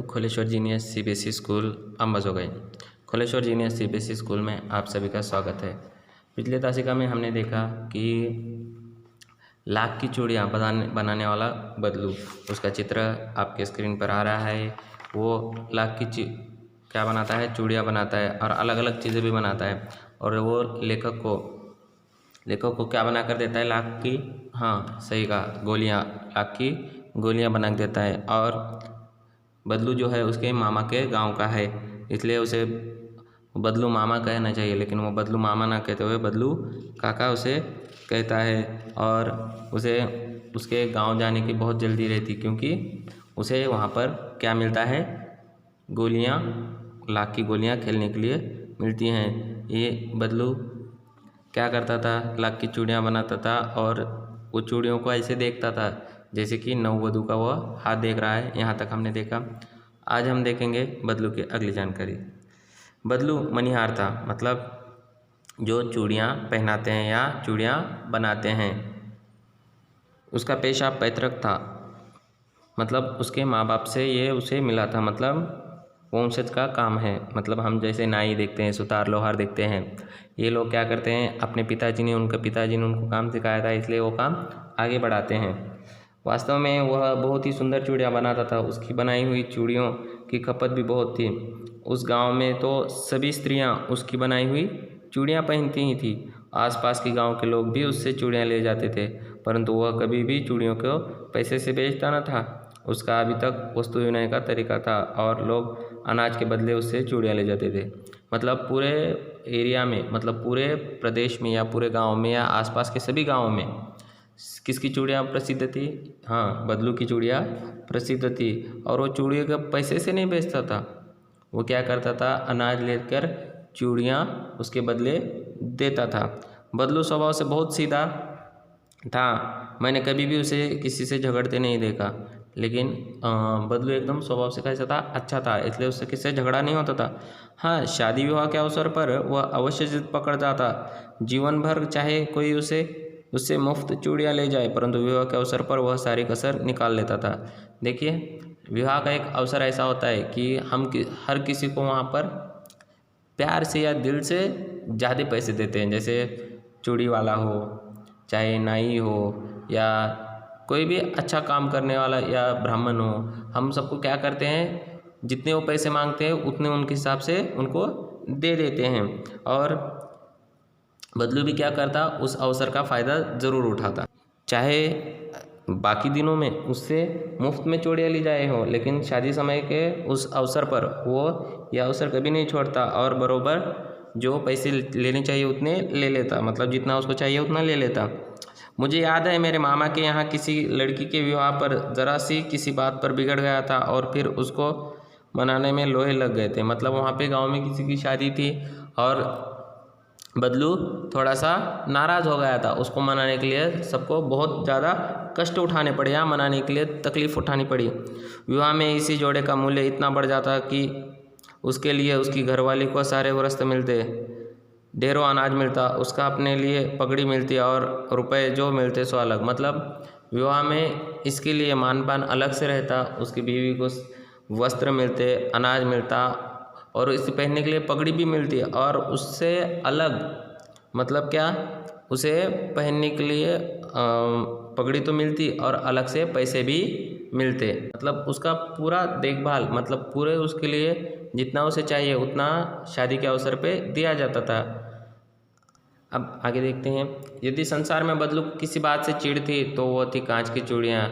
Kholeshwar genius CBSE school Ambajogai. Kholeshwar genius CBSE school में आप सभी का स्वागत है। पिछले तासिका में हमने देखा कि लाख की चूड़ियाँ बनाने वाला बदलू, उसका चित्र आपके स्क्रीन पर आ रहा है। वो लाख की क्या बनाता है, चूड़ियाँ बनाता है और अलग अलग चीज़ें भी बनाता है। और वो लेखक को क्या बना कर देता है, लाख की, हाँ सही कहा, गोलियाँ, लाख की गोलियाँ बना देता है। और बदलू जो है उसके मामा के गांव का है, इसलिए उसे बदलू मामा कहना चाहिए, लेकिन वो बदलू मामा ना कहते हुए बदलू काका उसे कहता है। और उसे उसके गांव जाने की बहुत जल्दी रहती, क्योंकि उसे वहाँ पर क्या मिलता है, गोलियाँ, लाख की गोलियाँ खेलने के लिए मिलती हैं। ये बदलू क्या करता था, लाख की चूड़ियाँ बनाता था और वो चूड़ियों को ऐसे देखता था जैसे कि नववधू का वह हाथ देख रहा है। यहाँ तक हमने देखा। आज हम देखेंगे बदलू की अगली जानकारी। बदलू मनिहार था, मतलब जो चूड़ियाँ पहनाते हैं या चूड़ियाँ बनाते हैं। उसका पेशा पैतृक था, मतलब उसके माँ बाप से ये उसे मिला था, मतलब वंशज का काम है। मतलब हम जैसे नाई देखते हैं, सुतार, लोहार देखते हैं, ये लोग क्या करते हैं, अपने पिताजी ने उनको काम सिखाया था, इसलिए वो काम आगे बढ़ाते हैं। वास्तव में वह बहुत ही सुंदर चूड़ियाँ बनाता था। उसकी बनाई हुई चूड़ियों की खपत भी बहुत थी। उस गांव में तो सभी स्त्रियां उसकी बनाई हुई चूड़ियाँ पहनती ही थी। आसपास के गांव के लोग भी उससे चूड़ियाँ ले जाते थे, परंतु वह कभी भी चूड़ियों को पैसे से बेचता न था। उसका अभी तक वस्तु विनय का तरीका था और लोग अनाज के बदले उससे चूड़ियाँ ले जाते थे। मतलब पूरे एरिया में, मतलब पूरे प्रदेश में या पूरे गाँव में या आसपास के सभी गाँव में किसकी चूड़ियाँ प्रसिद्ध थी, हाँ बदलू की चूड़ियाँ प्रसिद्ध थी। और वो चूड़ियों का पैसे से नहीं बेचता था, वो क्या करता था, अनाज लेकर चूड़ियाँ उसके बदले देता था। बदलू स्वभाव से बहुत सीधा था, मैंने कभी भी उसे किसी से झगड़ते नहीं देखा। लेकिन बदलू एकदम स्वभाव से कैसा था, अच्छा था, इसलिए उससे किससे झगड़ा नहीं होता था। हाँ, शादी विवाह के अवसर पर वह अवश्य जिद पकड़ जाता। जीवन भर चाहे कोई उससे मुफ्त चूड़ियाँ ले जाए, परंतु विवाह के अवसर पर वह सारी कसर निकाल लेता था। देखिए, विवाह का एक अवसर ऐसा होता है कि हम हर किसी को वहाँ पर प्यार से या दिल से ज़्यादा पैसे देते हैं। जैसे चूड़ी वाला हो, चाहे नाई हो, या कोई भी अच्छा काम करने वाला या ब्राह्मण हो, हम सबको क्या करते हैं, जितने वो पैसे मांगते हैं उतने उनके हिसाब से उनको दे देते हैं। और बदलू भी क्या करता, उस अवसर का फ़ायदा ज़रूर उठाता। चाहे बाकी दिनों में उससे मुफ्त में चूड़ियाँ ली जाए हो, लेकिन शादी समय के उस अवसर पर वो यह अवसर कभी नहीं छोड़ता और बरोबर जो पैसे लेने चाहिए उतने ले लेता, मतलब जितना उसको चाहिए उतना ले लेता। मुझे याद है, मेरे मामा के यहाँ किसी लड़की के विवाह पर ज़रा सी किसी बात पर बिगड़ गया था और फिर उसको मनाने में लोहे लग गए थे। मतलब वहाँ पे गांव में किसी की शादी थी और बदलू थोड़ा सा नाराज़ हो गया था। उसको मनाने के लिए सबको बहुत ज़्यादा कष्ट उठाने पड़े या मनाने के लिए तकलीफ़ उठानी पड़ी। विवाह में इसी जोड़े का मूल्य इतना बढ़ जाता कि उसके लिए उसकी घरवाली को सारे वस्त्र मिलते, ढेरों अनाज मिलता, उसका अपने लिए पगड़ी मिलती और रुपए जो मिलते सो अलग। मतलब विवाह में इसके लिए मान पान अलग से रहता, उसकी बीवी को वस्त्र मिलते, अनाज मिलता और इसे पहनने के लिए पगड़ी भी मिलती है। और उससे अलग, मतलब क्या, उसे पहनने के लिए पगड़ी तो मिलती और अलग से पैसे भी मिलते। मतलब उसका पूरा देखभाल, मतलब पूरे उसके लिए जितना उसे चाहिए उतना शादी के अवसर पे दिया जाता था। अब आगे देखते हैं। यदि संसार में बदलू किसी बात से चिढ़ थी तो वो थी कांच की चूड़ियाँ।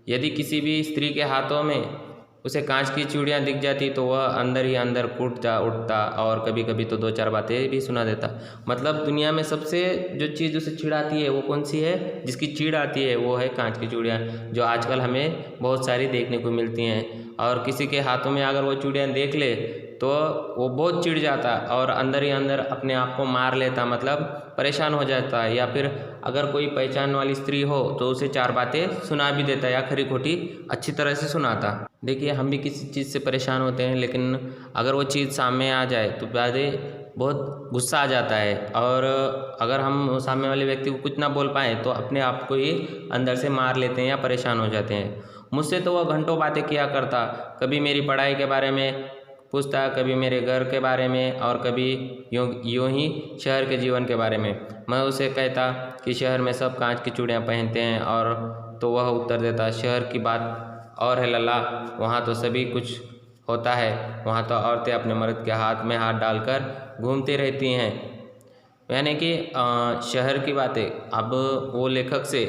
यदि किसी भी स्त्री के हाथों में उसे कांच की चूड़ियाँ दिख जाती तो वह अंदर ही अंदर कूद जा उठता और कभी कभी तो दो चार बातें भी सुना देता। मतलब दुनिया में सबसे जो चीज़ उसे चिढ़ाती है वो कौन सी है, जिसकी चिढ़ आती है वो है कांच की चूड़ियाँ, जो आजकल हमें बहुत सारी देखने को मिलती हैं। और किसी के हाथों में अगर वो चूड़ियाँ देख ले तो वो बहुत चिढ़ जाता और अंदर ही अंदर अपने आप को मार लेता, मतलब परेशान हो जाता है। या फिर अगर कोई पहचान वाली स्त्री हो तो उसे चार बातें सुना भी देता या खरी खोटी अच्छी तरह से सुनाता। देखिए, हम भी किसी चीज़ से परेशान होते हैं, लेकिन अगर वो चीज़ सामने आ जाए तो बहुत गुस्सा आ जाता है। और अगर हम सामने वाले व्यक्ति को कुछ ना बोल पाएँ तो अपने आप को ही अंदर से मार लेते हैं या परेशान हो जाते हैं। मुझसे तो वह घंटों बातें किया करता, कभी मेरी पढ़ाई के बारे में पूछता, कभी मेरे घर के बारे में और कभी यूँ ही शहर के जीवन के बारे में। मैं उसे कहता कि शहर में सब कांच की चूड़ियाँ पहनते हैं, और तो वह उत्तर देता, शहर की बात और है लल्ला, वहाँ तो सभी कुछ होता है, वहाँ तो औरतें अपने मर्द के हाथ में हाथ डालकर घूमती रहती हैं। यानी कि शहर की बातें। अब वो लेखक से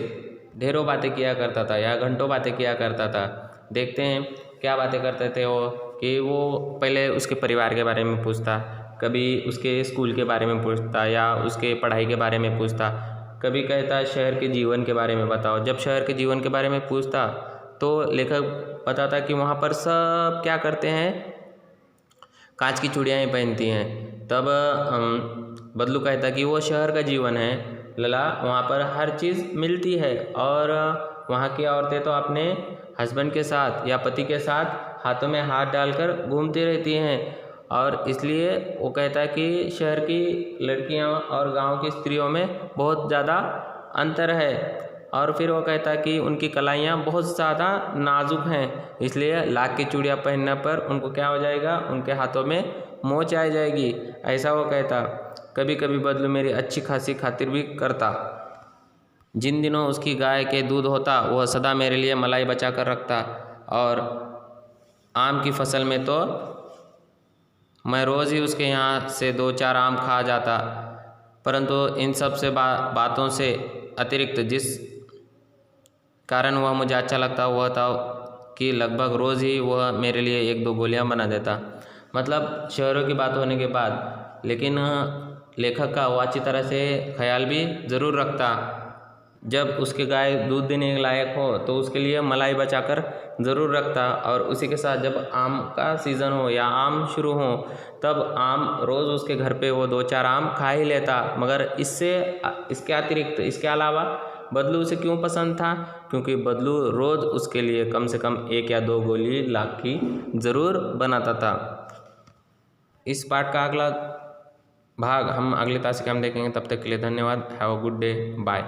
ढेरों बातें किया करता था या घंटों बातें किया करता था। देखते हैं क्या बातें करते थे वो, कि वो पहले उसके परिवार के बारे में पूछता, कभी उसके स्कूल के बारे में पूछता या उसके पढ़ाई के बारे में पूछता, कभी कहता शहर के जीवन के बारे में बताओ। जब शहर के जीवन के बारे में पूछता तो लेखक बताता कि वहाँ पर सब क्या करते हैं, कांच की चूड़ियाँ ही पहनती हैं। तब बदलू कहता कि वो शहर का जीवन है लला, वहाँ पर हर चीज़ मिलती है और वहाँ की औरतें तो अपने हस्बैंड के साथ या पति के साथ हाथों में हाथ डालकर घूमती रहती हैं। और इसलिए वो कहता है कि शहर की लड़कियाँ और गांव की स्त्रियों में बहुत ज़्यादा अंतर है। और फिर वो कहता है कि उनकी कलाइयाँ बहुत ज़्यादा नाजुक हैं, इसलिए लाख की चूड़ियाँ पहनने पर उनको क्या हो जाएगा, उनके हाथों में मोच आ जाएगी, ऐसा वो कहता। कभी कभी बदलू मेरी अच्छी खासी खातिर भी करता, जिन दिनों उसकी गाय के दूध होता वह सदा मेरे लिए मलाई बचा कर रखता। और आम की फसल में तो मैं रोज़ ही उसके यहाँ से 2-4 आम खा जाता, परंतु इन सब से बातों से अतिरिक्त जिस कारण वह मुझे अच्छा लगता वह था कि लगभग रोज़ ही वह मेरे लिए 1-2 गोलियां बना देता। मतलब शहरों की बात होने के बाद, लेकिन लेखक का वो अच्छी तरह से ख्याल भी ज़रूर रखता। जब उसके गाय दूध देने के लायक हो तो उसके लिए मलाई बचाकर ज़रूर रखता, और उसी के साथ जब आम का सीज़न हो या आम शुरू हो तब आम रोज़ उसके घर पे वो 2-4 आम खा ही लेता। मगर इसके अतिरिक्त, इसके अलावा बदलू उसे क्यों पसंद था, क्योंकि बदलू रोज़ उसके लिए कम से कम 1 या 2 गोली लाख की ज़रूर बनाता था। इस पाठ का अगला भाग हम अगले तासिका में देखेंगे। तब तक के लिए धन्यवाद। Have a good day, bye.